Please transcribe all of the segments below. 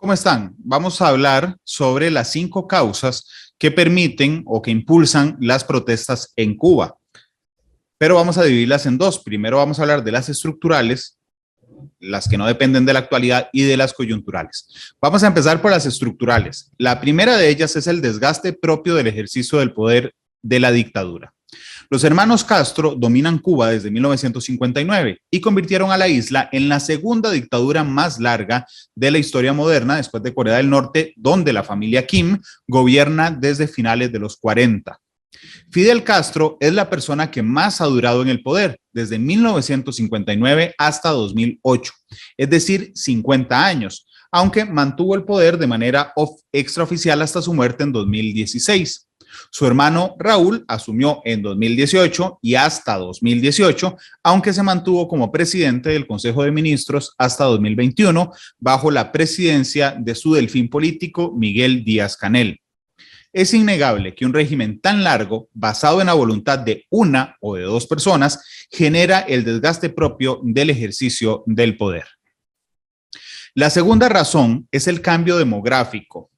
¿Cómo están? Vamos a hablar sobre las 5 causas que permiten o que impulsan las protestas en Cuba. Pero vamos a dividirlas en dos. Primero vamos a hablar de las estructurales, las que no dependen de la actualidad, y de las coyunturales. Vamos a empezar por las estructurales. La primera de ellas es el desgaste propio del ejercicio del poder de la dictadura. Los hermanos Castro dominan Cuba desde 1959 y convirtieron a la isla en la segunda dictadura más larga de la historia moderna, después de Corea del Norte, donde la familia Kim gobierna desde finales de los 40. Fidel Castro es la persona que más ha durado en el poder, desde 1959 hasta 2008, es decir, 50 años, aunque mantuvo el poder de manera extraoficial hasta su muerte en 2016. Su hermano Raúl asumió en 2018 y hasta 2018, aunque se mantuvo como presidente del Consejo de Ministros hasta 2021, bajo la presidencia de su delfín político Miguel Díaz-Canel. Es innegable que un régimen tan largo, basado en la voluntad de una o de dos personas, genera el desgaste propio del ejercicio del poder. La segunda razón es el cambio demográfico.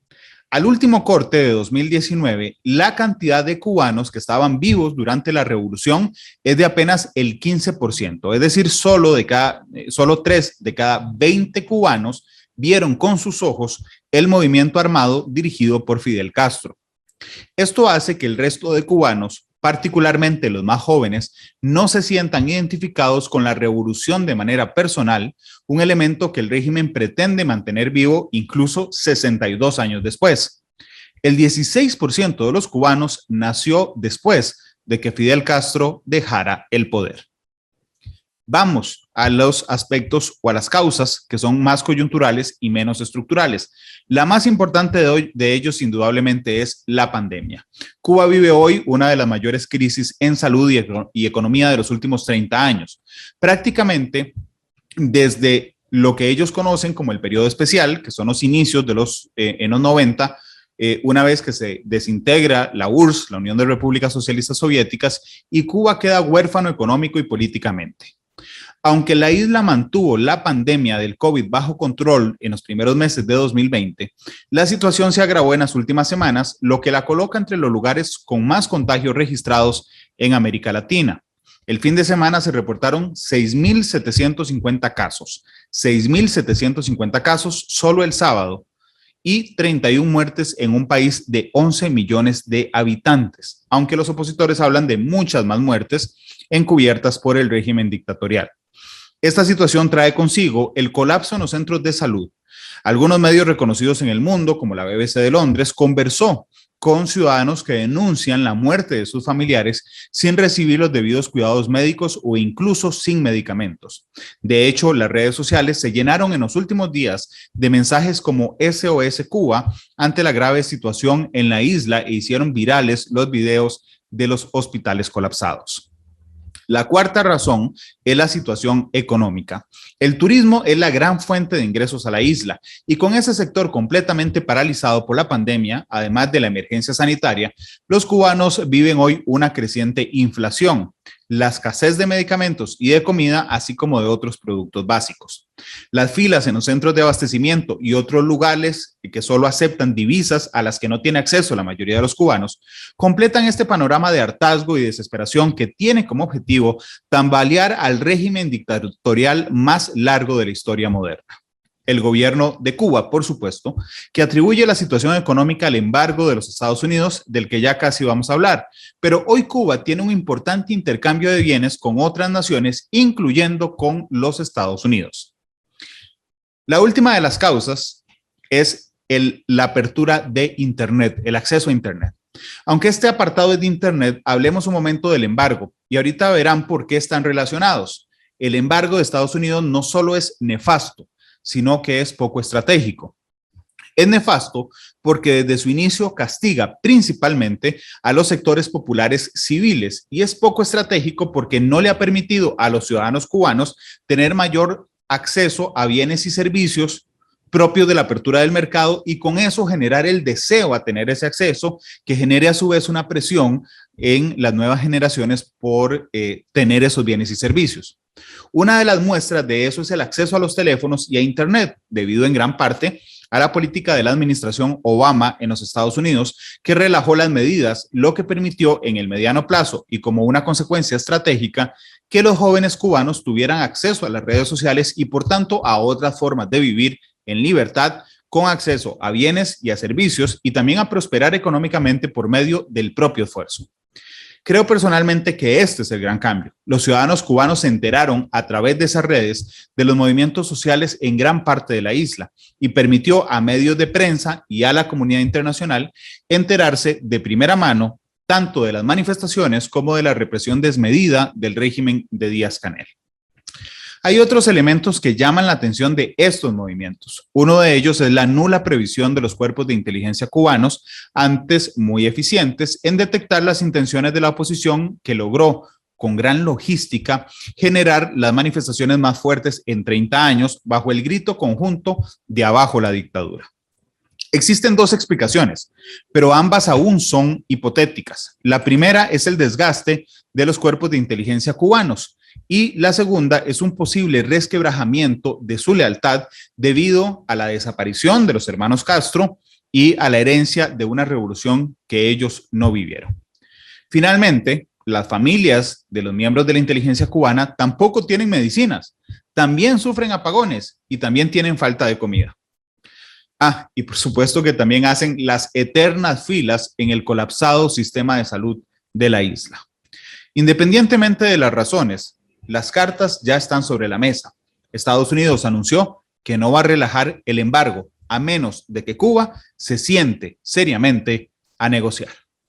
Al último corte de 2019, la cantidad de cubanos que estaban vivos durante la revolución es de apenas el 15%, es decir, solo 3 de cada 20 cubanos vieron con sus ojos el movimiento armado dirigido por Fidel Castro. Esto hace que el resto de cubanos, particularmente los más jóvenes, no se sientan identificados con la revolución de manera personal, un elemento que el régimen pretende mantener vivo incluso 62 años después. El 16% de los cubanos nació después de que Fidel Castro dejara el poder. Vamos a los aspectos o a las causas que son más coyunturales y menos estructurales. La más importante de ellos, indudablemente, es la pandemia. Cuba vive hoy una de las mayores crisis en salud y economía de los últimos 30 años. Prácticamente desde lo que ellos conocen como el periodo especial, que son los inicios de en los 90, una vez que se desintegra la URSS, la Unión de Repúblicas Socialistas Soviéticas, y Cuba queda huérfano económico y políticamente. Aunque la isla mantuvo la pandemia del COVID bajo control en los primeros meses de 2020, la situación se agravó en las últimas semanas, lo que la coloca entre los lugares con más contagios registrados en América Latina. El fin de semana se reportaron 6.750 casos, 6.750 casos solo el sábado, y 31 muertes en un país de 11 millones de habitantes, aunque los opositores hablan de muchas más muertes encubiertas por el régimen dictatorial. Esta situación trae consigo el colapso en los centros de salud. Algunos medios reconocidos en el mundo, como la BBC de Londres, conversó con ciudadanos que denuncian la muerte de sus familiares sin recibir los debidos cuidados médicos o incluso sin medicamentos. De hecho, las redes sociales se llenaron en los últimos días de mensajes como SOS Cuba ante la grave situación en la isla e hicieron virales los videos de los hospitales colapsados. La cuarta razón es la situación económica. El turismo es la gran fuente de ingresos a la isla y con ese sector completamente paralizado por la pandemia, además de la emergencia sanitaria, los cubanos viven hoy una creciente inflación, la escasez de medicamentos y de comida, así como de otros productos básicos. Las filas en los centros de abastecimiento y otros lugares que solo aceptan divisas a las que no tiene acceso la mayoría de los cubanos, completan este panorama de hartazgo y desesperación que tiene como objetivo tambalear al régimen dictatorial más largo de la historia moderna. El gobierno de Cuba, por supuesto, que atribuye la situación económica al embargo de los Estados Unidos, del que ya casi vamos a hablar. Pero hoy Cuba tiene un importante intercambio de bienes con otras naciones, incluyendo con los Estados Unidos. La última de las causas es la apertura de Internet, el acceso a Internet. Aunque este apartado es de Internet, hablemos un momento del embargo y ahorita verán por qué están relacionados. El embargo de Estados Unidos no solo es nefasto, sino que es poco estratégico. Es nefasto porque desde su inicio castiga principalmente a los sectores populares civiles y es poco estratégico porque no le ha permitido a los ciudadanos cubanos tener mayor acceso a bienes y servicios propios de la apertura del mercado y con eso generar el deseo a tener ese acceso que genere a su vez una presión en las nuevas generaciones por tener esos bienes y servicios. Una de las muestras de eso es el acceso a los teléfonos y a Internet, debido en gran parte a la política de la administración Obama en los Estados Unidos, que relajó las medidas, lo que permitió en el mediano plazo y como una consecuencia estratégica que los jóvenes cubanos tuvieran acceso a las redes sociales y por tanto a otras formas de vivir en libertad, con acceso a bienes y a servicios y también a prosperar económicamente por medio del propio esfuerzo. Creo personalmente que este es el gran cambio. Los ciudadanos cubanos se enteraron a través de esas redes de los movimientos sociales en gran parte de la isla y permitió a medios de prensa y a la comunidad internacional enterarse de primera mano tanto de las manifestaciones como de la represión desmedida del régimen de Díaz-Canel. Hay otros elementos que llaman la atención de estos movimientos. Uno de ellos es la nula previsión de los cuerpos de inteligencia cubanos, antes muy eficientes en detectar las intenciones de la oposición, que logró con gran logística generar las manifestaciones más fuertes en 30 años bajo el grito conjunto de abajo la dictadura. Existen dos explicaciones, pero ambas aún son hipotéticas. La primera es el desgaste de los cuerpos de inteligencia cubanos y la segunda es un posible resquebrajamiento de su lealtad debido a la desaparición de los hermanos Castro y a la herencia de una revolución que ellos no vivieron. Finalmente, las familias de los miembros de la inteligencia cubana tampoco tienen medicinas, también sufren apagones y también tienen falta de comida. Y por supuesto que también hacen las eternas filas en el colapsado sistema de salud de la isla. Independientemente de las razones, las cartas ya están sobre la mesa. Estados Unidos anunció que no va a relajar el embargo a menos de que Cuba se siente seriamente a negociar.